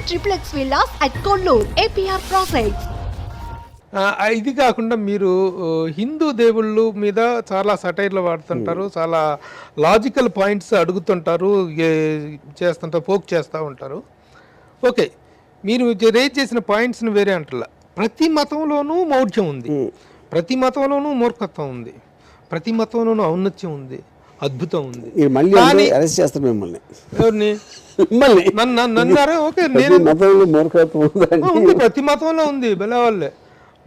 triplex villas at Kollur, APR Projects. ఇది కాకుండా మీరు హిందూ దేవుళ్ళు మీద చాలా సటైర్లు వాడుతుంటారు, చాలా లాజికల్ పాయింట్స్ అడుగుతుంటారు, చేస్తుంటారు, పోక్ చేస్తూ ఉంటారు. ఓకే, మీరు రేజ్ చేసిన పాయింట్స్ని వేరే అంటారు. ప్రతి మతంలోనూ మౌఢ్యం ఉంది, ప్రతి మతంలోనూ మూర్ఖత్వం ఉంది, ప్రతి మతంలోనూ ఔన్నత్యం ఉంది, అద్భుతం ఉంది. మళ్ళీ అరెస్ట్ చేస్తారు మిమ్మల్ని. ఎవరిని? నన్నారా? ఓకే, ప్రతి మతంలో ఉంది. బెల వాళ్ళే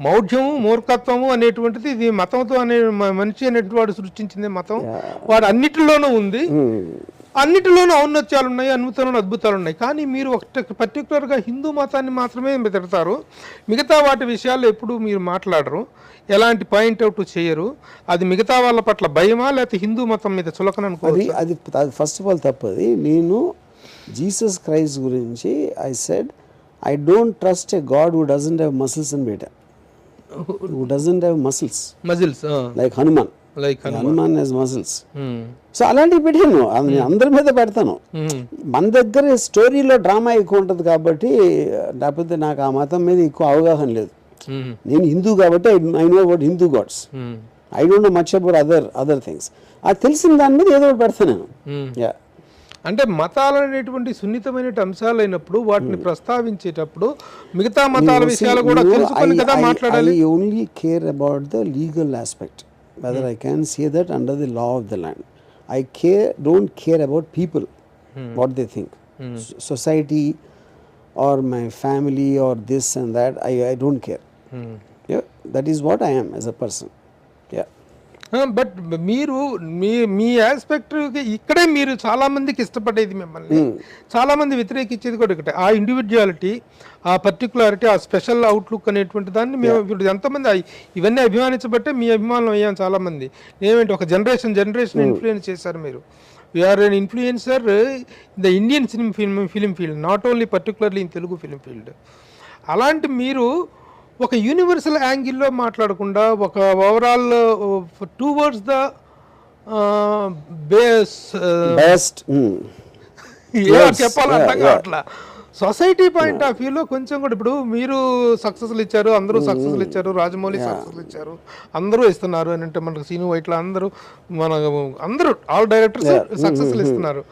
మౌఢ్యము మూర్ఖత్వము అనేటువంటిది ఇది మతంతో అనే మనిషి అనేటువంటి వాడు సృష్టించింది మతం. వాడు అన్నిటిలోనూ ఉంది, అన్నిటిలోనూ ఔన్నత్యాలు ఉన్నాయి, అద్భుతాలు అద్భుతాలు ఉన్నాయి. కానీ మీరు ఒక పర్టికులర్గా హిందూ మతాన్ని మాత్రమే తిడతారు, మిగతా వాటి విషయాల్లో ఎప్పుడు మీరు మాట్లాడరు, ఎలాంటి పాయింట్ అవుట్ చేయరు. అది మిగతా వాళ్ళ పట్ల భయమా లేకపోతే హిందూ మతం మీద చులకన అనుకోవాలి? అది ఫస్ట్ ఆఫ్ ఆల్ తప్పది. నేను జీసస్ క్రైస్ట్ గురించి I said I don't trust a God who doesn't have muscles and beta, who doesn't have muscles like Hanuman has muscles. So అలాంటివి పెట్టాను, అందరి మీద పెడతాను. మన దగ్గర స్టోరీలో డ్రామా ఎక్కువ ఉంటుంది కాబట్టి, లేకపోతే నాకు ఆ మతం మీద ఎక్కువ అవగాహన లేదు. నేను హిందూ కాబట్టి I know about Hindu gods, I don't know much about other things. అది తెలిసిన దాని మీద ఏదో ఒకటి పెడతాను నేను. అంటే మతాలు అనేటువంటి సున్నితమైన అంశాలు అయినప్పుడు వాటిని ప్రస్తావించేటప్పుడు మిగతా మతాల విషయాలు కూడా తెలుసుకొని కదా మాట్లాడాలి. I only care about the legal aspect, whether I can say that under the law of the land. I don't care about people, what they think, society or my family or this and that. I don't care. Yeah, that is what I am as a person. Yeah. But మీరు మీ aspect ఇక్కడే మీరు చాలా మందికి ఇష్టపడేది, మిమ్మల్ని చాలా మంది వ్యతిరేకించేది కూడా ఒకటే, ఆ ఇండివిజువాలిటీ, ఆ పర్టికులారిటీ, ఆ స్పెషల్ అవుట్లుక్ అనేటువంటి దాన్ని మేము ఇప్పుడు ఎంతమంది ఇవన్నీ అభిమానించబట్టే మీ అభిమానం అయ్యాం చాలా మంది. ఏమంటే ఒక జనరేషన్ ఇన్ఫ్లుయెన్స్ చేశారు మీరు. You are an influencer the Indian film field, not only particularly in Telugu film field. అలాంటి మీరు ఒక యూనివర్సల్ యాంగిల్లో మాట్లాడకుండా ఒక ఓవరాల్ టువర్డ్స్ ద బెస్ట్ చెప్పాలంటే అట్లా సొసైటీ పాయింట్ ఆఫ్ వ్యూలో కొంచెం కూడా, ఇప్పుడు మీరు సక్సెస్లు ఇచ్చారు, అందరూ సక్సెస్లు ఇచ్చారు, రాజమౌళి సక్సెస్లు ఇచ్చారు, అందరూ ఇస్తున్నారు అని అంటే మనకు సీను వైట్ల అందరూ ఆల్ డైరెక్టర్స్ సక్సెస్లు ఇస్తున్నారు.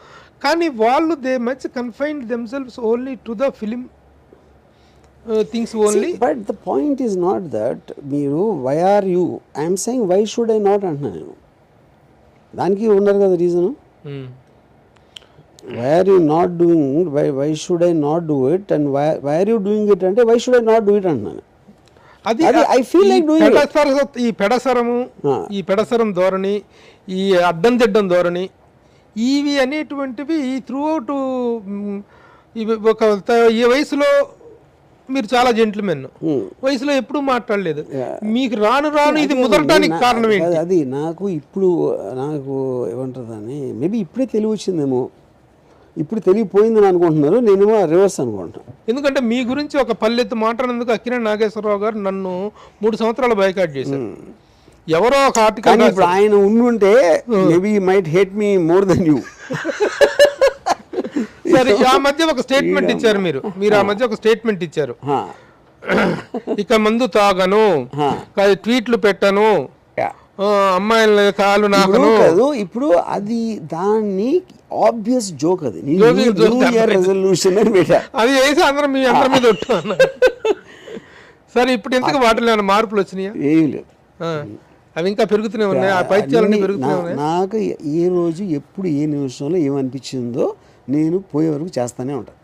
కానీ వాళ్ళు they much confined themselves only to the film things only. See, but the point is not that మీరు why are you, I am saying why should I not అంటున్నా నేను. దానికి ఉన్నారు కదా reason. why are you not doing, why should I not do it and why are you doing it అంటే why should I not do it అంటున్నాను. అది I feel like doing it. ఈ పెడసరం ధోరణి, ఈ అడ్డం తిడ్డం ధోరణి, ఇవి అనేటువంటివి త్రూ అవుట్ ఒక ఈ వయసులో మీరు చాలా జెంట్మెన్, వయసులో ఎప్పుడు మాట్లాడలేదు, మీకు రాను ఇది ముదరడానికి కారణం ఏంటి? అది నాకు ఇప్పుడు ఏమంటుందని మేబీ ఇప్పుడే తెలివి వచ్చిందేమో, ఇప్పుడు తెలియపోయిందని అనుకుంటున్నారు, నేనేమో రివర్స్ అనుకుంటున్నాను. ఎందుకంటే మీ గురించి ఒక పల్లెత్తు మాట్లాడినందుకు అక్కినేని నాగేశ్వరరావు గారు నన్ను 3 సంవత్సరాలు బైకాట్ చేశారు. ఎవరో ఒక ఆర్టికల్, ఇప్పుడు ఆయన ఉండుంటే maybe might hate me more than you. సరే, ఆ మధ్య ఒక స్టేట్మెంట్ ఇచ్చారు మీరు ఆ మధ్య ఒక స్టేట్మెంట్ ఇచ్చారు, ఇక మందు తాగను, ట్వీట్లు పెట్టను, అమ్మాయిల కాలు నాకను. ఇప్పుడు అది దాన్ని ఆబ్వియస్ జోక్, అది రెజల్యూషన్ అది వేసి అందరం మీ అందరి మీద ఉంటాను. సరే, ఇప్పుడు ఎందుకు వాటిలో ఏమైనా మార్పులు వచ్చినాయా? ఏం లేదు, అవి ఇంకా పెరుగుతూనే ఉన్నాయి, ఆ పైత్యాలన్నీ పెరుగుతూనే ఉన్నాయి. నాకు ఏ రోజు ఎప్పుడు ఏ నిమిషంలో ఏమనిపించిందో నేను పోయే వరకు చేస్తానే ఉంటాను.